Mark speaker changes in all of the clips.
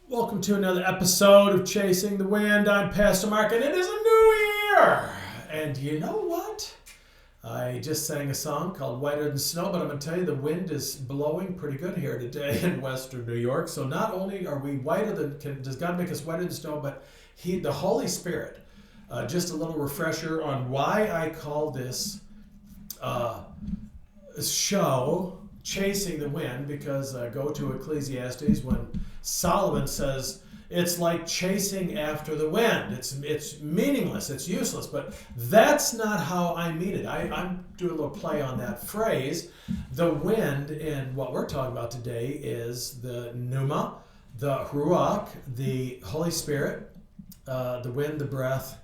Speaker 1: Welcome to another episode of Chasing the Wind. I'm Pastor Mark, and it is a new year. And you know what? I just sang a song called Whiter Than Snow, but I'm going to tell you the wind is blowing pretty good here today in Western New York. So not only are we does God make us whiter than snow, but the Holy Spirit. Just a little refresher on why I call this show Chasing the Wind, because go to Ecclesiastes when Solomon says it's like chasing after the wind. It's meaningless, it's useless, but that's not how I mean it. I'm doing a little play on that phrase. The wind in what we're talking about today is the pneuma, the ruach, the Holy Spirit, the wind, the breath,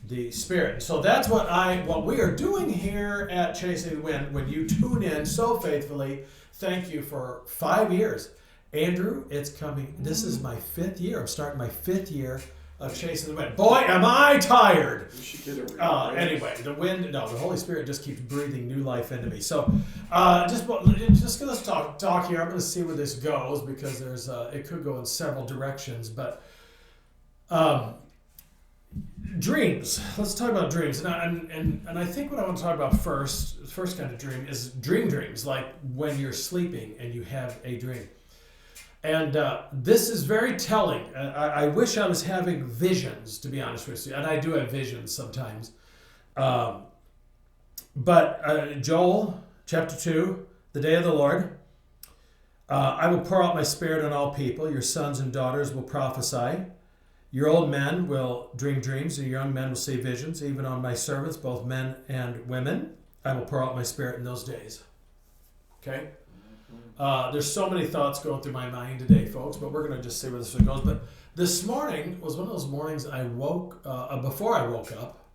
Speaker 1: the Spirit. So that's what we are doing here at Chasing the Wind. When you tune in so faithfully, thank you for 5 years. Andrew, it's coming. This is my 5th year. I'm starting my 5th year of Chasing the Wind. Boy, am I tired.
Speaker 2: You should get it
Speaker 1: anyway, the Holy Spirit just keeps breathing new life into me. So just let's talk here. I'm going to see where this goes, because it could go in several directions. But dreams. Let's talk about dreams. And I think what I want to talk about first, the first kind of dream is dreams, like when you're sleeping and you have a dream. And this is very telling. I wish I was having visions, to be honest with you. And I do have visions sometimes. But Joel chapter 2, the day of the Lord. I will pour out my spirit on all people. Your sons and daughters will prophesy. Your old men will dream dreams, and your young men will see visions. Even on my servants, both men and women, I will pour out my spirit in those days. Okay? There's so many thoughts going through my mind today, folks, but we're going to just see where this one goes. But this morning was one of those mornings I woke, before I woke up,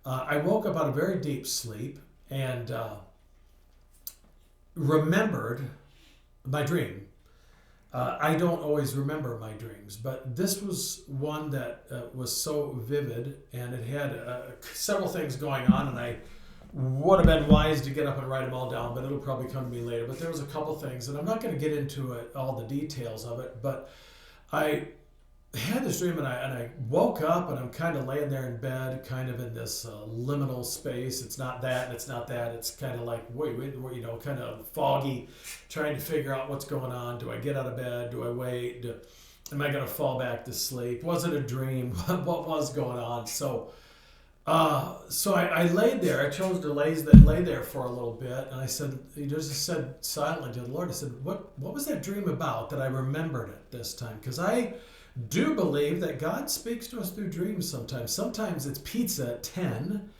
Speaker 1: I woke up out of very deep sleep and remembered my dream. I don't always remember my dreams, but this was one that was so vivid, and it had several things going on, and I would have been wise to get up and write them all down, but it'll probably come to me later. But there was a couple things, and I'm not going to get into all the details of it, but I had this dream, and I woke up, and I'm kind of laying there in bed, kind of in this liminal space. It's not that, and it's not that. It's kind of like, wait, kind of foggy, trying to figure out what's going on. Do I get out of bed? Do I wait? Am I going to fall back to sleep? Was it a dream? What was going on? So I laid there. I chose to lay there for a little bit, and I said silently to the Lord, I said, what was that dream about that I remembered it this time? Because I do believe that God speaks to us through dreams sometimes. Sometimes it's pizza at 10,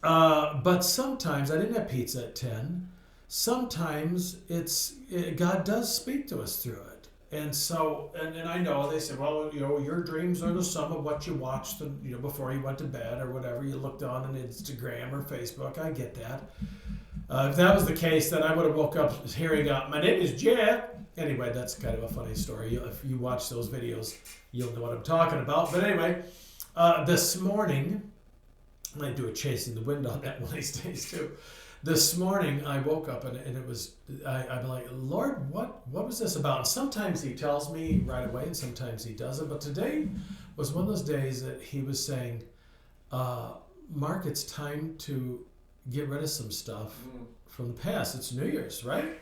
Speaker 1: but sometimes I didn't have pizza at 10. Sometimes God does speak to us through it. And so, and I know they said, well, your dreams are the sum of what you watched, before you went to bed or whatever you looked on Instagram or Facebook. I get that. If that was the case, then I would have woke up hearing, my name is Jeff. Anyway, that's kind of a funny story. If you watch those videos, you'll know what I'm talking about. But anyway, this morning, I might do a Chasing the Wind on that one of these days too. This morning, I woke up and it was, I'm like, Lord, what was this about? And sometimes he tells me right away, and sometimes he doesn't. But today was one of those days that he was saying, Mark, it's time to get rid of some stuff from the past. It's New Year's, right?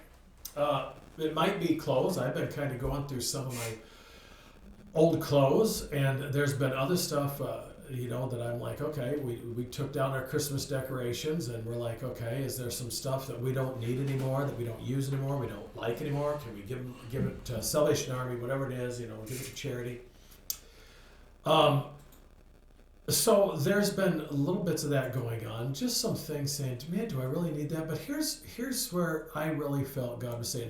Speaker 1: It might be clothes. I've been kind of going through some of my old clothes, and there's been other stuff, that I'm like, okay, we took down our Christmas decorations, and we're like, okay, is there some stuff that we don't need anymore, that we don't use anymore, we don't like anymore? Can we give it to Salvation Army, whatever it is, give it to charity? So there's been little bits of that going on, just some things saying, man, do I really need that? But here's where I really felt God was saying.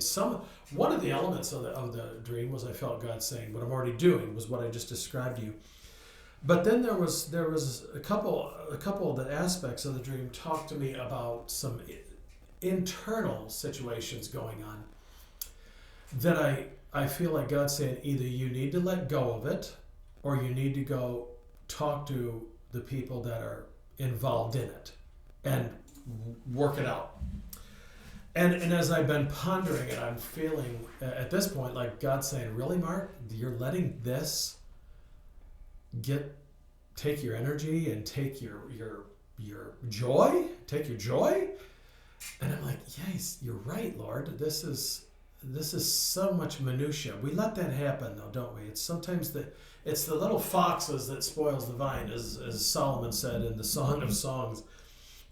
Speaker 1: One of the elements of the dream was I felt God saying, what I'm already doing was what I just described to you. But then there was a couple of the aspects of the dream talked to me about some internal situations going on that I feel like God's saying, either you need to let go of it, or you need to go talk to the people that are involved in it and work it out. And as I've been pondering it, I'm feeling at this point like God saying, "Really, Mark, you're letting this take your energy and take your joy, take your joy." And I'm like, "Yes, you're right, Lord. This is so much minutia. We let that happen, though, don't we? It's sometimes it's the little foxes that spoils the vine, as Solomon said in the Song of Songs.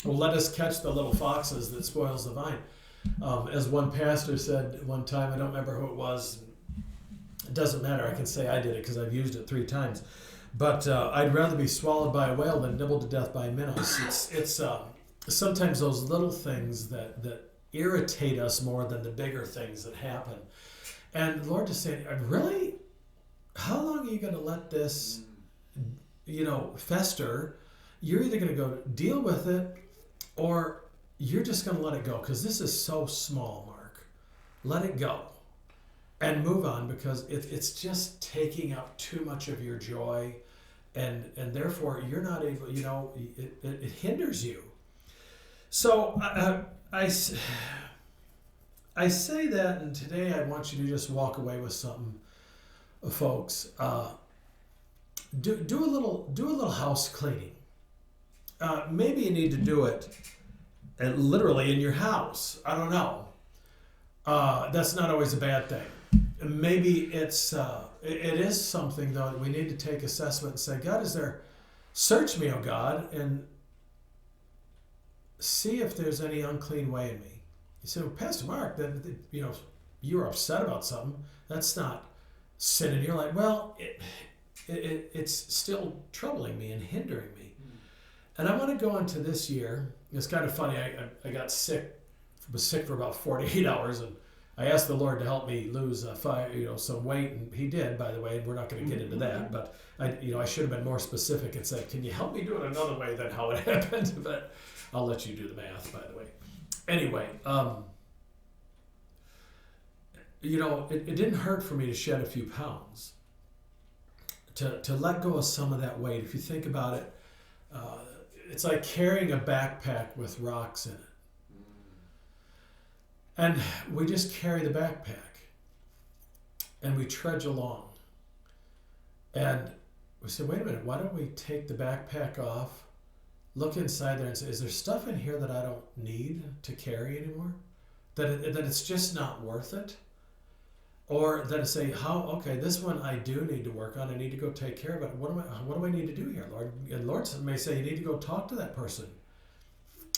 Speaker 1: Well, let us catch the little foxes that spoils the vine. As one pastor said one time, I don't remember who it was. It doesn't matter. I can say I did it because I've used it 3 times. But I'd rather be swallowed by a whale than nibbled to death by minnows. It's sometimes those little things that irritate us more than the bigger things that happen. And the Lord is saying, really? How long are you going to let this, fester? You're either going to go deal with it, or you're just going to let it go, because this is so small, Mark. Let it go and move on, because it's just taking up too much of your joy, and therefore you're not able, it hinders you. So I say that, and today I want you to just walk away with something, folks. Do a little house cleaning. Maybe you need to do it literally in your house. I don't know. That's not always a bad thing. Maybe it is something, though, that we need to take assessment and say, God, search me, oh God, and see if there's any unclean way in me. You say, well, Pastor Mark, you're upset about something. That's not sin in your life. Well, it's still troubling me and hindering me. And I want to go into this year. It's kind of funny. I got sick. Was sick for about 48 hours, and I asked the Lord to help me lose some weight, and He did, by the way. And we're not going to get into that, but I should have been more specific and said, "Can you help me do it another way than how it happened?" But I'll let you do the math, by the way. Anyway, it didn't hurt for me to shed a few pounds, to let go of some of that weight. If you think about it, it's like carrying a backpack with rocks in it. And we just carry the backpack, and we trudge along. And we say, wait a minute, why don't we take the backpack off, look inside there and say, is there stuff in here that I don't need to carry anymore? That it's just not worth it? Or that I say, this one I do need to work on. I need to go take care of it. What do I need to do here, Lord? And Lord may say, you need to go talk to that person,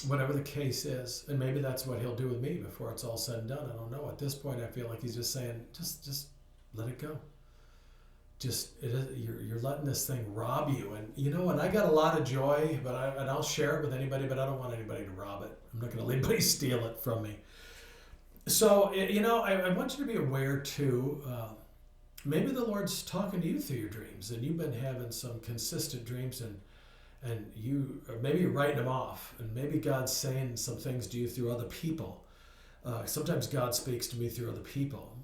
Speaker 1: whatever the case is. And maybe that's what He'll do with me before it's all said and done. I don't know. At this point, I feel like He's just saying, just let it go. You're letting this thing rob you. And I got a lot of joy, and I'll share it with anybody, but I don't want anybody to rob it. I'm not going to let anybody steal it from me. So, I want you to be aware too, maybe the Lord's talking to you through your dreams, and you've been having some consistent dreams, and maybe you're writing them off, and maybe God's saying some things to you through other people. Sometimes God speaks to me through other people,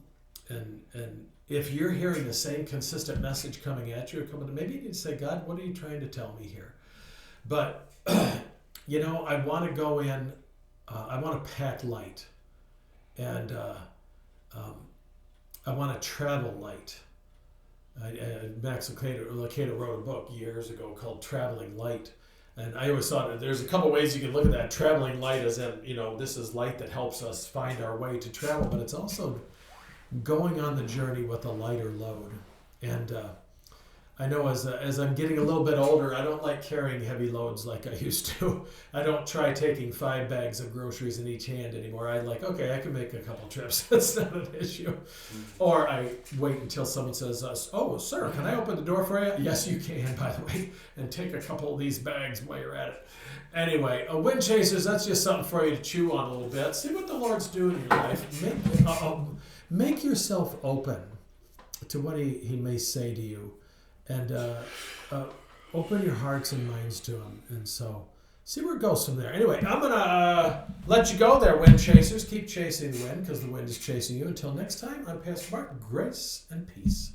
Speaker 1: and if you're hearing the same consistent message coming at you, maybe you need to say, God, what are you trying to tell me here? But, I want to go in, I want to pack light. And I want to travel light. Max Lucado wrote a book years ago called Traveling Light. And I always thought there's a couple ways you can look at that. Traveling light as in, this is light that helps us find our way to travel, but it's also going on the journey with a lighter load. And I know as I'm getting a little bit older, I don't like carrying heavy loads like I used to. I don't try taking 5 bags of groceries in each hand anymore. I I can make a couple trips. That's not an issue. Or I wait until someone says, oh, sir, can I open the door for you? Yes, you can, by the way. And take a couple of these bags while you're at it. Anyway, wind chasers, that's just something for you to chew on a little bit. See what the Lord's doing in your life. Make yourself open to what He may say to you. And open your hearts and minds to Him. And so, see where it goes from there. Anyway, I'm going to let you go there, wind chasers. Keep chasing the wind, because the wind is chasing you. Until next time, I'm Pastor Mark. Grace and peace.